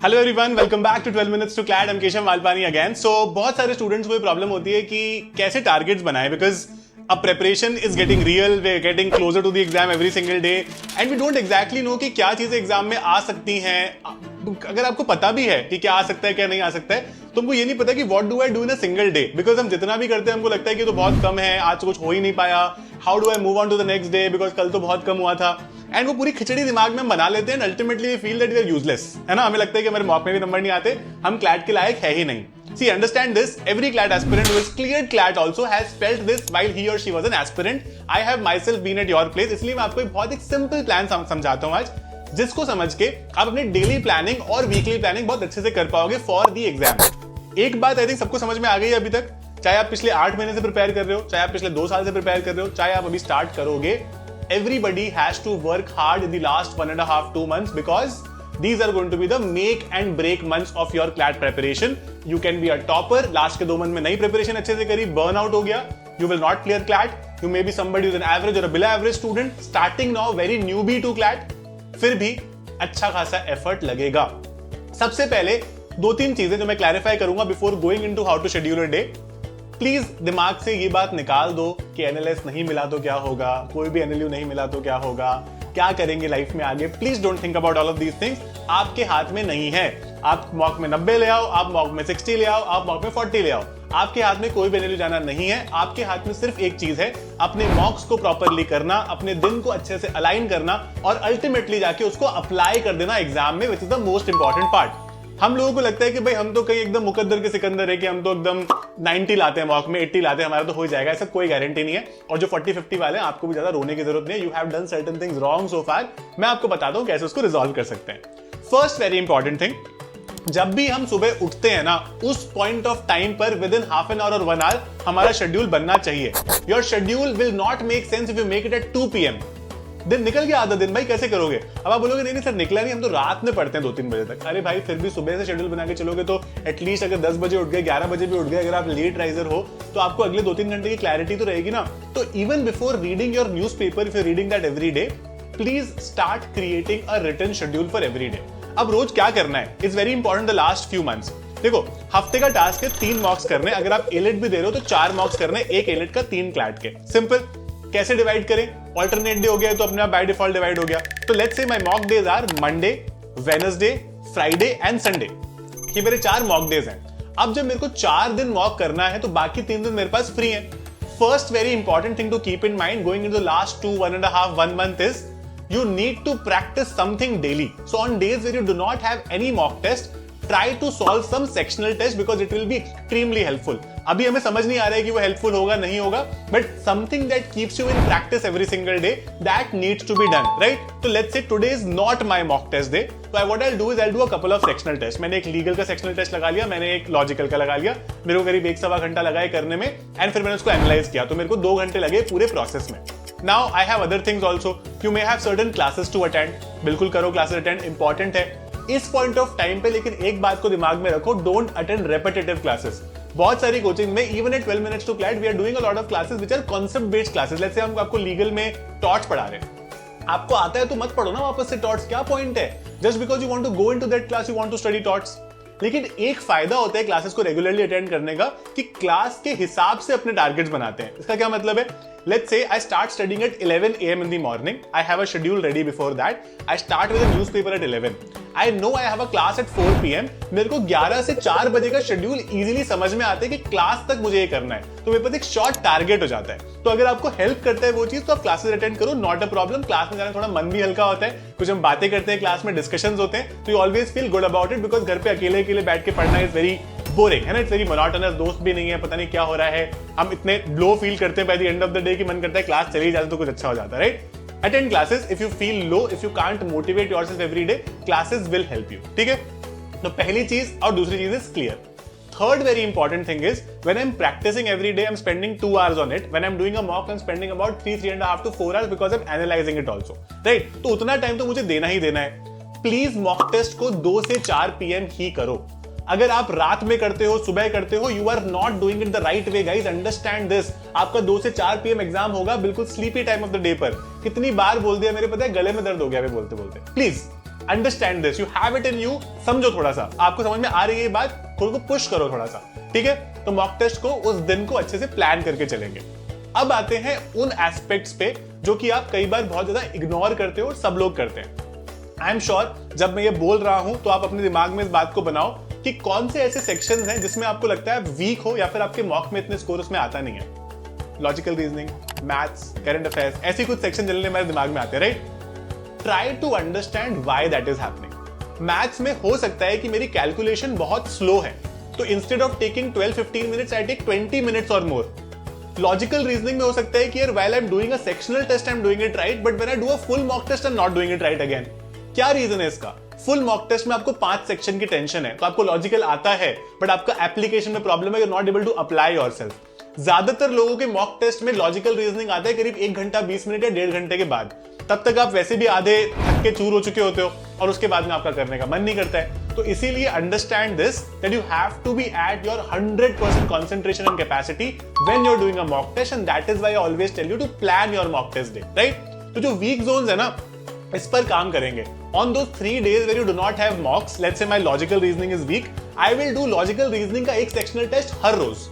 Hello everyone, welcome back to 12 minutes to CLAT. I'm Keshav Walpani again. So बहुत सारे students को ये प्रॉब्लम होती है कि कैसे टारगेट्स बनाएं, बिकॉज अब preparation is getting real, we getting closer to the exam every single day and we don't exactly know कि क्या चीजें एग्जाम में आ सकती हैं। अगर आपको पता भी है कि क्या आ सकता है क्या नहीं आ सकता है, तो हमको ये नहीं पता कि what do I do in a single day, because हम जितना भी करते हैं हमको लगता है कि तो बहुत कम है, आज तो कुछ हो ही नहीं पाया। How do I move on to the next day, because कल तो बहुत कम हुआ था। एंड वो पूरी खिचड़ी दिमाग में हम बना लेते हैं। Ultimately we feel that we are useless, है ना। हमें लगता है कि हमारे मॉक में भी नंबर नहीं आते, हम क्लैट के लायक है ही नहीं। See, understand this. Every CLAT aspirant who has cleared CLAT also has felt this while he or she was an aspirant. I have myself been at your place. इसलिए मैं आपको एक बहुत सिंपल प्लान समझाता हूँ आज, जिसको समझ के आप अपनी डेली प्लानिंग और वीकली प्लानिंग बहुत अच्छे से कर पाओगे फॉर दी एग्जाम। एक बात आई थिंक सबको समझ में आ गई है अभी तक, चाहे आप पिछले 8 महीने से प्रिपेयर कर रहे हो, चाहे आप पिछले 2 साल से प्रिपेयर कर रहे हो, चाहे आप अभी स्टार्ट करोगे। Everybody has to work hard in the last 1.5-2 months because these are going to be the make and break months of your CLAT preparation. You can be a topper. Last के 2 month में नई preparation अच्छे से करी, burn out हो गया, you will not clear CLAT. You may be somebody who's an average or a below average student, starting now very newbie to CLAT. फिर भी अच्छा खासा effort लगेगा। सबसे पहले 2-3 चीजें जो मैं clarify करूंगा before going into how to schedule a day. Please दिमाग से ये बात निकाल दो कि एनएलएस नहीं मिला तो क्या होगा, कोई भी एनएलयू नहीं मिला तो क्या होगा, क्या करेंगे लाइफ में आगे। Please don't think about all of these things. आपके हाथ में नहीं है। आप मॉक में 90 ले आओ, आप मॉक में 60 ले आओ, आप मॉक में 40 ले आओ, आपके हाथ में कोई भी एनएलयू जाना नहीं है। आपके हाथ में सिर्फ एक चीज है, अपने मॉक्स को प्रॉपरली करना, अपने दिन को अच्छे से अलाइन करना और अल्टीमेटली जाके उसको अप्लाई कर देना एग्जाम में, which is the most important part. हम लोगों को लगता है कि भाई हम तो कहीं एकदम मुकद्दर के सिकंदर है कि हम तो एकदम 90 लाते हैं मॉक में, 80 लाते हैं, हमारा तो हो जाएगा। ऐसा कोई गारंटी नहीं है। और जो 40-50 वाले हैं, आपको भी ज्यादा रोने की जरूरत नहीं है। You have done certain things wrong so far. मैं आपको बताता हूं कैसे उसको रिजॉल्व कर सकते हैं। फर्स्ट वेरी इंपॉर्टेंट थिंग, जब भी हम सुबह उठते हैं ना, उस पॉइंट ऑफ टाइम पर with in half an hour और 1 आवर हमारा शेड्यूल बनना चाहिए। Your schedule will not make sense if you make it at 2 PM। दिन निकल गया आधा दिन, भाई कैसे करोगे। अब आप बोलोगे नहीं सर निकला नहीं, हम तो रात में पढ़ते हैं 2-3 बजे तक। अरे भाई फिर भी सुबह से शेड्यूल बना के चलोगे तो एटलीस्ट अगर 10 बजे उठ गए, 11 बजे भी उठ गए, अगर आप लेट राइजर हो तो आपको अगले 2-3 घंटे की क्लैरिटी तो रहेगी ना। तो even before reading your newspaper, if you reading that every day, please start creating a written schedule for every day. अब रोज क्या करना है is very important the last few months. देखो, हफ्ते का टास्क है 3 मॉक्स करने। अगर आप एलिट भी दे रहे हो तो 4 मॉक्स करने, 1 एलिट का 3 क्लैट के। सिंपल। कैसे डिवाइड करें? ऑल्टरनेट डे हो गया तो अपने आप बाय डिफॉल्ट डिवाइड हो गया। तो let's say my mock days are Monday, Wednesday, Friday and Sunday. ये मेरे 4 मॉक डेज हैं। अब जब मेरे को 4 दिन मॉक करना है तो बाकी 3 दिन मेरे पास फ्री है। First very important thing to keep in mind going into the last 2, 1.5, 1 month is you need to practice something daily. So on days where you do not have any mock test, try to solve some sectional test because it will be extremely helpful. अभी हमें समझ नहीं आ रहा है कि वो helpful होगा नहीं होगा, but something that keeps you in practice every single day, that needs to be done, right. तो let's say today is not my mock test day, तो what I will do is I will do a couple of sectional test. मैंने एक legal का sectional test लगा लिया, मैंने एक logical का लगा लिया। मेरे को करीब 1-1.25 घंटा लगा करने में, एंड फिर मैंने उसको एनालाइज किया, तो मेरे को 2 घंटे लगे पूरे प्रोसेस में। Now I have other things also. You may have certain classes to attend. बिल्कुल करो, क्लासेस अटेंड इंपॉर्टेंट है इस पॉइंट ऑफ टाइम पे। लेकिन एक बात को दिमाग में रखो, डोंट अटेंड रेपिटेटिव क्लासेस। बहुत सारी कोचिंग में, even at 12 minutes to CLAT, we are doing a lot of classes which are concept based classes. Let's say हम आपको लीगल में टॉर्ट्स पढ़ा रहे हैं, आपको आता है तो मत पढ़ो ना वापस से टॉर्ट्स, क्या पॉइंट है। Just because you want to go into that class, you want to study torts. लेकिन एक फायदा होता है क्लासेस को रेगुलरली अटेंड करने का कि क्लास के हिसाब से अपने टारगेट्स बनाते हैं। इसका क्या मतलब है? Let's say I start studying at 11 AM in the morning. I have a schedule ready before that. I start with a newspaper at 11. I know I have a class at 4 PM. मेरे को 11 से 4 बजे का schedule easily समझ में आता है कि क्लास तक मुझे ये करना है, तो मेरे पास एक शॉर्ट टारगेट हो जाता है। तो अगर आपको हेल्प करता है वो चीज तो आप क्लासेस अटेंड करो, नॉट अ प्रॉब्लम। क्लास में जाना थोड़ा मन भी हल्का होता है, कुछ हम बातें करते हैं क्लास में, डिस्कशंस होते हैं, तो you always feel good about it. Because घर पे अकेले अकेले बैठ के पढ़ना इज वेरी बोरिंग, है ना। इट्स वेरी मोनोटोनस, दोस्त भी नहीं है, पता नहीं क्या हो रहा है, हम इतने लो फील करते हैं by the end of the day कि मन करता है क्लास चली जाए तो कुछ अच्छा हो जाता है, right. Attend classes if you feel low, if you can't motivate yourself every day, classes will help you, ठीक है। तो पहली चीज, और दूसरी चीज is clear. Third very important thing is when I'm practicing every day, I'm spending 2 hours on it. When I'm doing a mock, I'm spending about 3.5 to 4 hours because I'm analyzing it also. Right? तो उतना time तो मुझे देना ही देना है। Please mock test को 2 से 4 PM ही करो। अगर आप रात में करते हो, सुबह करते हो, you are not doing it the right way guys, understand this. आपका 2 से 4 PM एग्जाम होगा बिल्कुल sleepy time of the day पर। कितनी बार बोल दिया, मेरे पता है गले में दर्द हो गया बोलते बोलते। Please understand this, you have it in you, समझो थोड़ा सा, आपको समझ में आ रही है ये बात, खुद को पुश करो थोड़ा सा, ठीक है। तो मॉक टेस्ट को उस दिन को अच्छे से प्लान करके चलेंगे। अब आते हैं उन एस्पेक्ट्स पे जो कि आप कई बार बहुत ज्यादा इग्नोर करते हो और सब लोग करते हैं। आई एम श्योर जब मैं ये बोल रहा हूं तो आप अपने दिमाग में इस बात को बनाओ कि कौन से ऐसे सेक्शंस हैं जिसमें आपको लगता है आप वीक हो या फिर आपके मॉक में इतने स्कोर उसमें आता नहीं है। Logical reasoning, maths, current affairs, ऐसी कुछ सेक्शन जनरली मेरे दिमाग में आते हैं, right. Try to understand why that is happening. Maths में हो सकता है कि मेरी कैलकुलेशन बहुत स्लो है, तो instead of taking 12-15 minutes I take 20 minutes और मोर। लॉजिकल रीजनिंग में हो सकता है कि यार while I am doing a sectional test I am doing it right, but when I do a full mock test I am not doing it right again. क्या reason है इसका? Full mock test में आपको 5 section की tension है, तो आपको logical आता है बट आपका एप्लीकेशन में प्रॉब्लम है, you are not able to apply yourself. ज्यादातर लोगों के मॉक टेस्ट में लॉजिकल रीजनिंग आता है करीब 1 घंटा 20 मिनट या 1.5 घंटे के बाद। तब तक आप वैसे भी आधे थक के चूर हो चुके होते हो और उसके बाद में आपका करने का मन नहीं करता है। तो इसीलिए understand this that you have to be at your 100% concentration and capacity when you're doing a mock test, and that is why I always tell you to plan your mock test day, right? तो जो week Jones है ना, इस पर काम करेंगे। On those 3 days where you do not have mocks, let's say my logical reasoning is weak, I will do logical reasoning का एक sectional test हर रोज,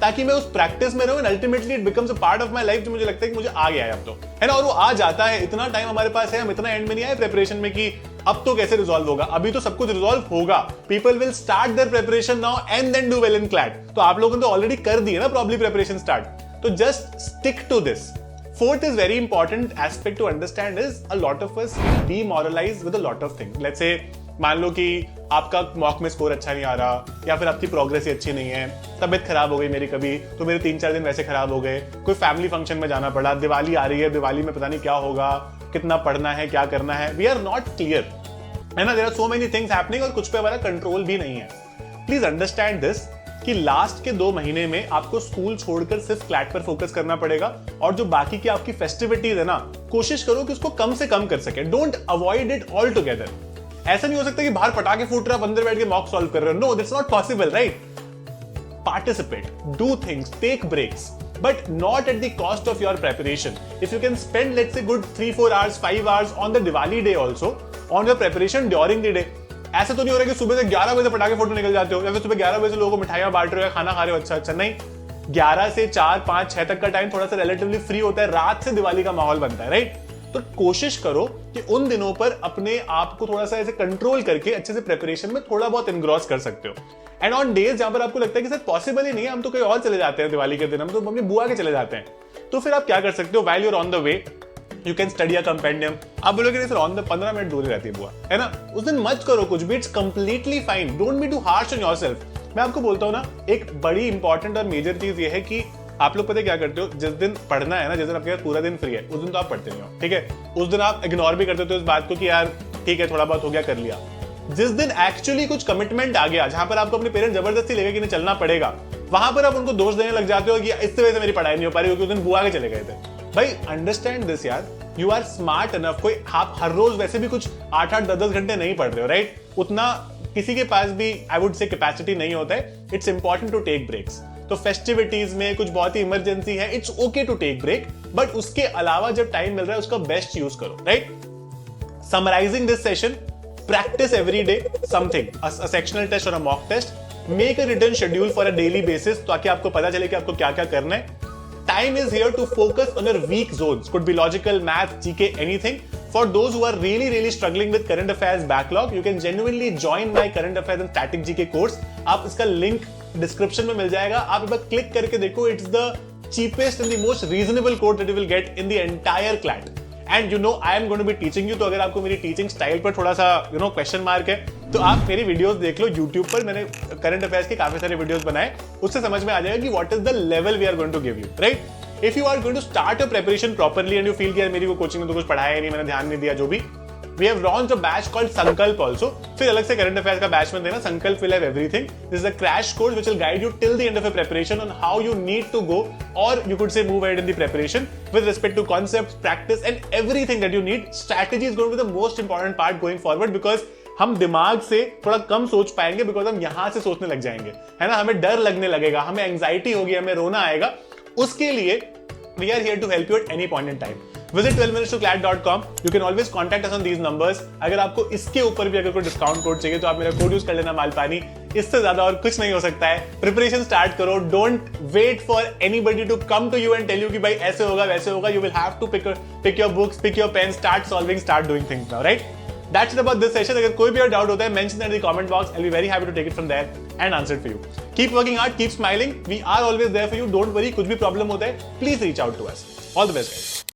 ताकि मैं उस प्रैक्टिस में रहूं and ultimately it becomes a part of my life, जो मुझे लगता है कि मुझे आ गया है अब तो, है ना। और वो आ जाता है, इतना टाइम हमारे पास है, हम इतना एंड में नहीं आए प्रिपरेशन में कि अब तो कैसे रिजॉल्व होगा। अभी तो सब कुछ रिजॉल्व होगा। People will start their preparation now and then do well in CLAT. तो आप लोगों ने तो ऑलरेडी कर दी है ना प्रॉब्ली प्रिपरेशन स्टार्ट, तो just stick to this. Fourth is very important aspect to understand is a lot of us demoralize with a lot of things. Let's say मान लो कि आपका मॉक में स्कोर अच्छा नहीं आ रहा, या फिर आपकी प्रोग्रेस ही अच्छी नहीं है, तबियत खराब हो गई मेरी कभी, तो मेरे 3-4 दिन वैसे खराब हो गए, कोई फैमिली फंक्शन में जाना पड़ा, दिवाली आ रही है, दिवाली में पता नहीं क्या होगा, कितना पढ़ना है, क्या करना है, वी आर नॉट क्लियर, है ना। There are so many things happening और कुछ पे हमारा कंट्रोल भी नहीं है। प्लीज अंडरस्टैंड दिस कि लास्ट के 2 महीने में आपको स्कूल छोड़कर सिर्फ क्लैट पर फोकस करना पड़ेगा, और जो बाकी की आपकी फेस्टिविटीज है ना, कोशिश करो कि उसको कम से कम कर सके। Don't avoid it all together. ऐसा नहीं हो सकता कि बाहर पटाखे फूट रहा, अंदर बैठ के मॉक सॉल्व कर रहे हो। No, that's not possible, right. Participate, do things, take breaks, but not at the cost of your preparation. If you can spend, let's say, good 3-4 hours, 5 hours on the Diwali day also, on your preparation during the day. ऐसा तो नहीं हो रहा कि सुबह से 11 बजे पटाखे फोटो निकल जाते हो, या फिर सुबह 11 बजे लोगों को मिठाइयां बांट रहे हो, खाना खा रहे हो, अच्छा नहीं। 11 से 4, 5, 6 तक का टाइम थोड़ा सा रिलेटिवली फ्री होता है, रात से दिवाली का माहौल बनता है, राइट। तो कोशिश करो कि उन दिनों पर अपने आप को थोड़ा सा ऐसे कंट्रोल करके अच्छे से प्रिपरेशन में थोड़ा बहुत इनग्रॉस कर सकते हो। एंड ऑन डेज जहां पर आपको लगता है कि सर पॉसिबल ही नहीं है, हम तो कहीं और चले जाते हैं दिवाली के दिन, हम तो मम्मी बुआ के चले जाते हैं, तो फिर आप क्या कर सकते हो, while you are on the way you can study a compendium. आप बोलोगे नहीं सर ऑन द 15 मिनट दूर ही रहती है बुआ, है ना, उस दिन मत करो कुछ भी, it's completely fine. Don't be too harsh on yourself. मैं आपको बोलता हूं ना, एक बड़ी इंपॉर्टेंट और मेजर चीज ये है कि आप लोग पता क्या करते हो, जिस दिन पढ़ना है ना, जिस दिन आपके पास पूरा दिन फ्री है, उस दिन तो आप पढ़ते नहीं हो, ठीक है। उस दिन आप इग्नोर भी करते हो इस बात को कि यार ठीक है थोड़ा बहुत हो गया, कर लिया। जिस दिन एक्चुअली कुछ कमिटमेंट आ गया, जहां पर आपको अपने पेरेंट्स जबरदस्ती लेके कि नहीं चलना पड़ेगा, वहां पर आप उनको दोष देने लग जाते हो कि इससे वजह से मेरी पढ़ाई नहीं हो पा रही, क्योंकि उस दिन बुआ के चले गए थे। भाई अंडरस्टैंड दिस यार, यू आर स्मार्ट इनफ। कोई आप हर रोज वैसे भी कुछ 8-8, 10-10 घंटे नहीं पढ़ रहे हो, राइट। उतना किसी के पास भी आई वुड से कैपेसिटी नहीं होता है। It's important to take breaks. तो फेस्टिविटीज में कुछ बहुत ही इमरजेंसी है, it's okay to take break, but उसके अलावा जब टाइम मिल रहा है उसका बेस्ट यूज करो, राइट। Summarising this session, practice every day something, a sectional test or a mock test. Make a written schedule for a daily basis ताकि आपको पता चले कि आपको क्या क्या करना है. Time is here to focus on your weak zones. Could be logical, math, GK, anything. For those who are really struggling with current affairs backlog, you can genuinely join my current affairs and static GK course. आप इसका link description में मिल जाएगा. आप एक बार click करके देखो. It's the cheapest and the most reasonable course that you will get in the entire CLAT. And you know I am going to be teaching you. तो अगर आपको मेरी टीचिंग स्टाइल पर थोड़ा सा क्वेश्चन मार्क है, तो आप मेरी वीडियोस देख लो यूट्यूब पर। मैंने करंट अफेयर्स के काफी सारे वीडियोस बनाए, उससे समझ में आ जाएगा कि what is the level we are going to give you, right. If you are going to start your preparation properly and you feel कि मेरी वो कोचिंग में तो कुछ पढ़ाया नहीं, मैंने ध्यान नहीं दिया, जो भी, we have launched a batch called संकल्प also. फिर अलग से करंट अफेयर्स का बैच में देना। संकल्प will have everything. This is a crash course which will guide you till the end of your preparation on how you need to go, or you could say move ahead in the preparation with respect to concepts, practice and everything that you need. Strategy is going to be the most important part going forward, because हम दिमाग से थोड़ा कम सोच पाएंगे, because हम यहां से सोचने लग जाएंगे, है ना। हमें डर लगने लगेगा, हमें एंग्जाइटी होगी, हमें रोना आएगा। उसके लिए we are here to help you at any point in time. Visit 12minutes2clad.com. You can always contact us on these numbers. अगर आपको इसके ऊपर भी अगर कोई डिस्काउंट कोड चाहिए तो आप मेरा कोड यूज कर लेना मालपानी. इससे ज्यादा और कुछ नहीं हो सकता है. प्रिपरेशन स्टार्ट करो. Don't wait for anybody to come to you and tell you कि भाई ऐसे होगा वैसे होगा. You will have to pick your books, pick your pen, start solving, start doing things now, right? That's it about this session. अगर कोई भी और डाउट होता है, mention it in the comment box. I'll be very happy to take it from there and answer it for you. Keep working hard, keep smiling. We are always there for you. Don't worry. कुछ भी problem होता है, please reach out to us. All the best, guys.